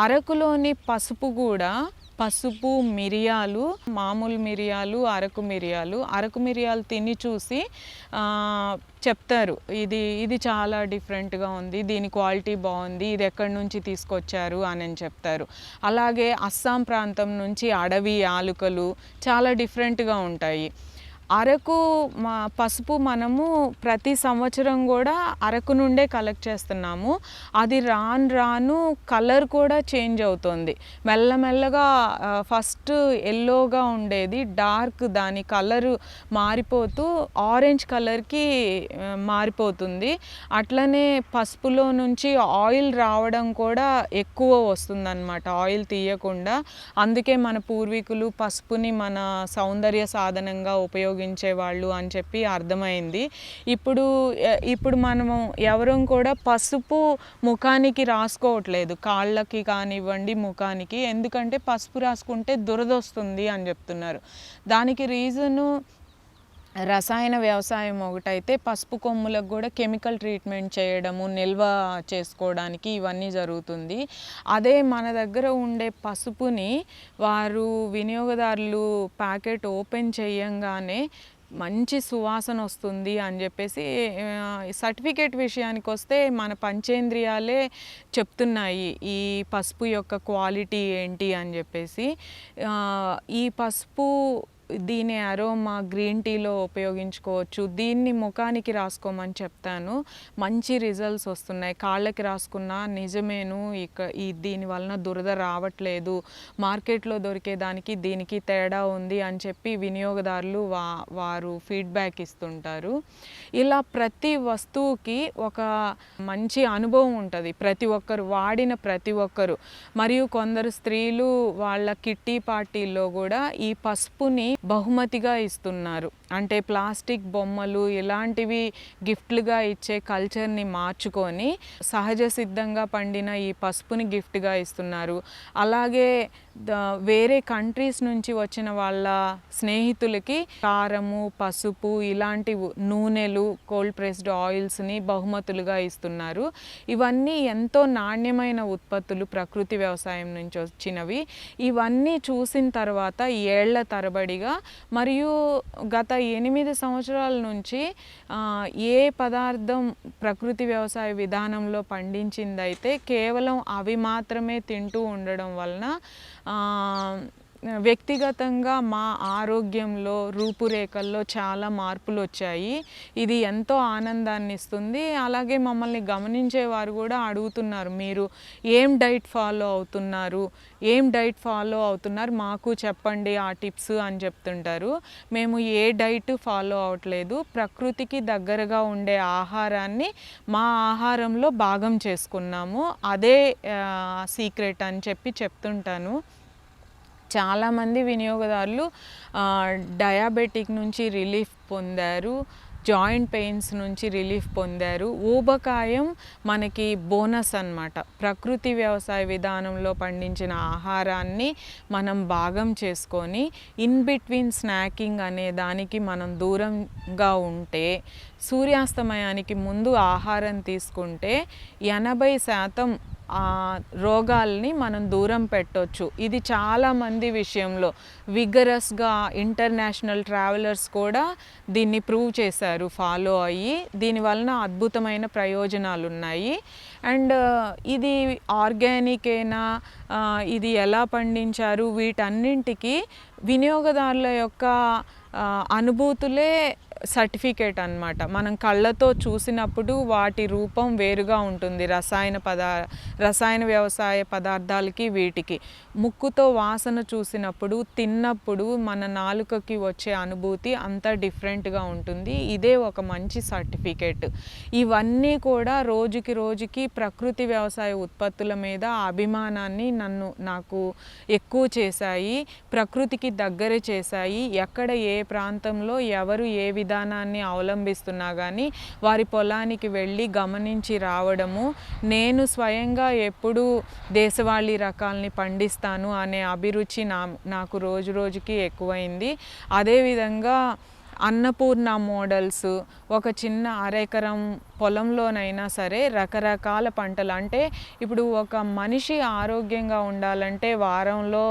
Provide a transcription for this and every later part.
అరకులోని పసుపు కూడా పసుపు, మిరియాలు, మామూలు మిరియాలు, అరకు మిరియాలు తిని చూసి చెప్తారు ఇది చాలా డిఫరెంట్గా ఉంది, దీని క్వాలిటీ బాగుంది, ఇది ఎక్కడి నుంచి తీసుకొచ్చారు అని చెప్తారు. అలాగే అస్సాం ప్రాంతం నుంచి అడవి యాలుకలు చాలా డిఫరెంట్గా ఉంటాయి. అరకు పసుపు మనము ప్రతి సంవత్సరం కూడా అరకు నుండే కలెక్ట్ చేస్తున్నాము. అది రాను కలర్ కూడా చేంజ్ అవుతుంది. మెల్లమెల్లగా ఫస్ట్ ఎల్లోగా ఉండేది డార్క్, దాని కలరు మారిపోతూ ఆరెంజ్ కలర్కి మారిపోతుంది. అట్లనే పసుపులో నుంచి ఆయిల్ రావడం కూడా ఎక్కువ వస్తుందన్నమాట, ఆయిల్ తీయకుండా. అందుకే మన పూర్వీకులు పసుపుని మన సౌందర్య సాధనంగా ఉపయోగించేవాళ్ళు అని చెప్పి అర్థమైంది. ఇప్పుడు మనము ఎవరం కూడా పసుపు ముఖానికి రాసుకోవట్లేదు, కాళ్ళకి కానివ్వండి ముఖానికి. ఎందుకంటే పసుపు రాసుకుంటే దురదొస్తుంది అని చెప్తున్నారు. దానికి రీజను రసాయన వ్యవసాయం ఒకటైతే పసుపు కొమ్ములకు కూడా కెమికల్ ట్రీట్మెంట్ చేయడము, నిల్వ చేసుకోవడానికి ఇవన్నీ జరుగుతుంది. అదే మన దగ్గర ఉండే పసుపుని వారు వినియోగదారులు ప్యాకెట్ ఓపెన్ చేయంగానే మంచి సువాసన వస్తుంది అని చెప్పేసి, సర్టిఫికేట్ విషయానికి వస్తే మన పంచేంద్రియాలే చెప్తున్నాయి ఈ పసుపు యొక్క క్వాలిటీ ఏంటి అని చెప్పేసి. ఈ పసుపు దీని అరోమా గ్రీన్ టీలో ఉపయోగించుకోవచ్చు. దీన్ని ముఖానికి రాసుకోమని చెప్తాను, మంచి రిజల్ట్స్ వస్తున్నాయి. కాళ్ళకి రాసుకున్నా నిజమేను, దీని వలన దురద రావట్లేదు, మార్కెట్లో దొరికేదానికి దీనికి తేడా ఉంది అని చెప్పి వినియోగదారులు వారు ఫీడ్బ్యాక్ ఇస్తుంటారు. ఇలా ప్రతి వస్తువుకి ఒక మంచి అనుభవం ఉంటుంది, ప్రతి ఒక్కరు వాడిన ప్రతి ఒక్కరు. మరియు కొందరు స్త్రీలు వాళ్ళ కిట్టి పార్టీల్లో కూడా ఈ పసుపుని బహుమతిగా ఇస్తున్నారు. అంటే ప్లాస్టిక్ బొమ్మలు ఇలాంటివి గిఫ్ట్లుగా ఇచ్చే కల్చర్ని మార్చుకొని సహజ సిద్ధంగా పండిన ఈ పసుపుని గిఫ్ట్గా ఇస్తున్నారు. అలాగే వేరే కంట్రీస్ నుంచి వచ్చిన వాళ్ళ స్నేహితులకి కారము, పసుపు ఇలాంటి నూనెలు, కోల్డ్ ప్రెస్డ్ ఆయిల్స్ని బహుమతులుగా ఇస్తున్నారు. ఇవన్నీ ఎంతో నాణ్యమైన ఉత్పత్తులు, ప్రకృతి వ్యవసాయం నుంచి వచ్చినవి. ఇవన్నీ చూసిన తర్వాత ఏళ్ల తరబడిగా మరియు గత 8 సంవత్సరాల నుంచి ఏ పదార్థం ప్రకృతి వ్యవసాయ విధానంలో పండించిందైతే కేవలం అవి మాత్రమే తింటూ ఉండడం వలన వ్యక్తిగతంగా మా ఆరోగ్యంలో, రూపురేఖల్లో చాలా మార్పులు వచ్చాయి. ఇది ఎంతో ఆనందాన్ని ఇస్తుంది. అలాగే మమ్మల్ని గమనించేవారు కూడా అడుగుతున్నారు, మీరు ఏం డైట్ ఫాలో అవుతున్నారు మాకు చెప్పండి ఆ టిప్స్ అని చెప్తుంటారు. మేము ఏ డైట్ ఫాలో అవ్వట్లేదు, ప్రకృతికి దగ్గరగా ఉండే ఆహారాన్ని మా ఆహారంలో భాగం చేసుకున్నాము, అదే సీక్రెట్ అని చెప్తుంటాను. చాలామంది వినియోగదారులు డయాబెటిక్ నుంచి రిలీఫ్ పొందారు, జాయింట్ పెయిన్స్ నుంచి రిలీఫ్ పొందారు. ఊబకాయం మనకి బోనస్ అన్నమాట. ప్రకృతి వ్యవసాయ విధానంలో పండించిన ఆహారాన్ని మనం భాగం చేసుకొని ఇన్ బిట్వీన్ స్నాకింగ్ అనే దానికి మనం దూరంగా ఉంటే, సూర్యాస్తమయానికి ముందు ఆహారం తీసుకుంటే 80% రోగాల్ని మనం దూరం పెట్టవచ్చు. ఇది చాలామంది విషయంలో విగరస్గా ఇంటర్నేషనల్ ట్రావెలర్స్ కూడా దీన్ని ప్రూవ్ చేశారు, ఫాలో అయ్యి. దీనివలన అద్భుతమైన ప్రయోజనాలు ఉన్నాయి. అండ్ ఇది ఆర్గానికేనా, ఇది ఎలా పండించారు, వీటన్నింటికి వినియోగదారుల యొక్క అనుభూతులే సర్టిఫికేట్ అన్నమాట. మనం కళ్ళతో చూసినప్పుడు వాటి రూపం వేరుగా ఉంటుంది, రసాయన వ్యవసాయ పదార్థాలకి వీటికి. ముక్కుతో వాసన చూసినప్పుడు, తిన్నప్పుడు మన నాలుకకి వచ్చే అనుభూతి అంతా డిఫరెంట్గా ఉంటుంది. ఇదే ఒక మంచి సర్టిఫికేట్. ఇవన్నీ కూడా రోజుకి ప్రకృతి వ్యవసాయ ఉత్పత్తుల మీద అభిమానాన్ని నాకు ఎక్కువ చేశాయి, ప్రకృతికి దగ్గర చేశాయి. ఎక్కడ ఏ ప్రాంతంలో ఎవరు ఏ విధానాన్ని అవలంబిస్తున్నా కానీ వారి పొలానికి వెళ్ళి గమనించి రావడము, నేను స్వయంగా ఎప్పుడు దేశవాళీ రకాలని పండిస్తాను అనే అభిరుచి నాకు రోజుకి ఎక్కువైంది. అదేవిధంగా అన్నపూర్ణ మోడల్స్, ఒక చిన్న అరెకరం పొలంలోనైనా సరే రకరకాల పంటలు, అంటే ఇప్పుడు ఒక మనిషి ఆరోగ్యంగా ఉండాలంటే వారంలో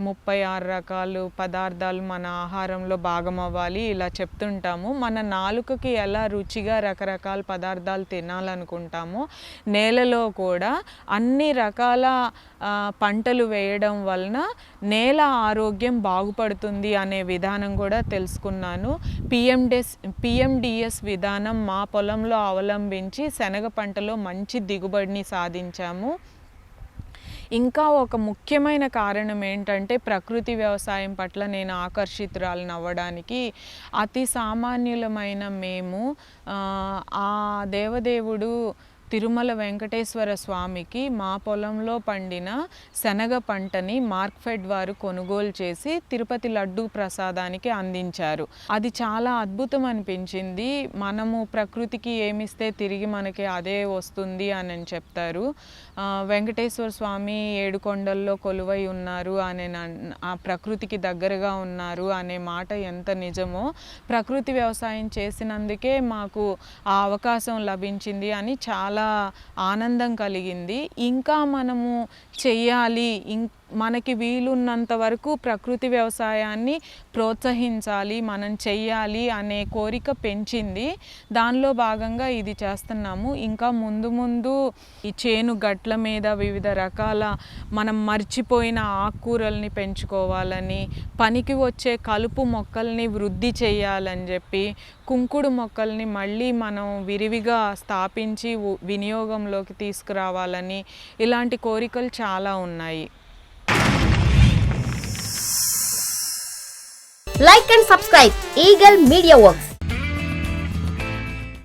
36 రకాలు పదార్థాలు మన ఆహారంలో భాగం అవ్వాలి ఇలా చెప్తుంటాము. మన నాలుకకి ఎలా రుచిగా రకరకాల పదార్థాలు తినాలనుకుంటామో నేలలో కూడా అన్ని రకాల పంటలు వేయడం వలన నేల ఆరోగ్యం బాగుపడుతుంది అనే విధానం కూడా తెలుసుకున్నాను. పిఎండిఎస్ విధానం మా పొలంలో అవలంబించి శనగ పంటలో మంచి దిగుబడిని సాధించాము. ఇంకా ఒక ముఖ్యమైన కారణం ఏంటంటే ప్రకృతి వ్యవసాయం పట్ల నేను ఆకర్షితురాలను అవ్వడానికి అతి సామాన్యులమైన మేము ఆ దేవదేవుడు తిరుమల వెంకటేశ్వర స్వామికి మా పొలంలో పండిన శనగ పంటని మార్క్ఫెడ్ వారు కొనుగోలు చేసి తిరుపతి లడ్డూ ప్రసాదానికి అందించారు. అది చాలా అద్భుతం అనిపించింది. మనము ప్రకృతికి ఏమిస్తే తిరిగి మనకి అదే వస్తుంది అని చెప్తారు. వెంకటేశ్వర స్వామి ఏడుకొండల్లో కొలువై ఉన్నారు అనే ఆ ప్రకృతికి దగ్గరగా ఉన్నారు అనే మాట ఎంత నిజమో ప్రకృతి వ్యవసాయం చేసినందుకే మాకు ఆ అవకాశం లభించింది అని చాలా ఆనందం కలిగింది. ఇంకా మనము చెయ్యాలి, మనకి వీలున్నంత వరకు ప్రకృతి వ్యవసాయాన్ని ప్రోత్సహించాలి, మనం చెయ్యాలి అనే కోరిక పెంచింది. దానిలో భాగంగా ఇది చేస్తున్నాము. ఇంకా ముందు ఈ చేను గట్ల మీద వివిధ రకాల మనం మర్చిపోయిన ఆకుకూరల్ని పెంచుకోవాలని, పనికి వచ్చే కలుపు మొక్కల్ని వృద్ధి చేయాలని చెప్పి, కుంకుడు మొక్కల్ని మళ్ళీ మనం విరివిగా స్థాపించి వినియోగంలోకి తీసుకురావాలని ఇలాంటి కోరికలు చాలా ఉన్నాయి. Like and subscribe Eagle Media Works.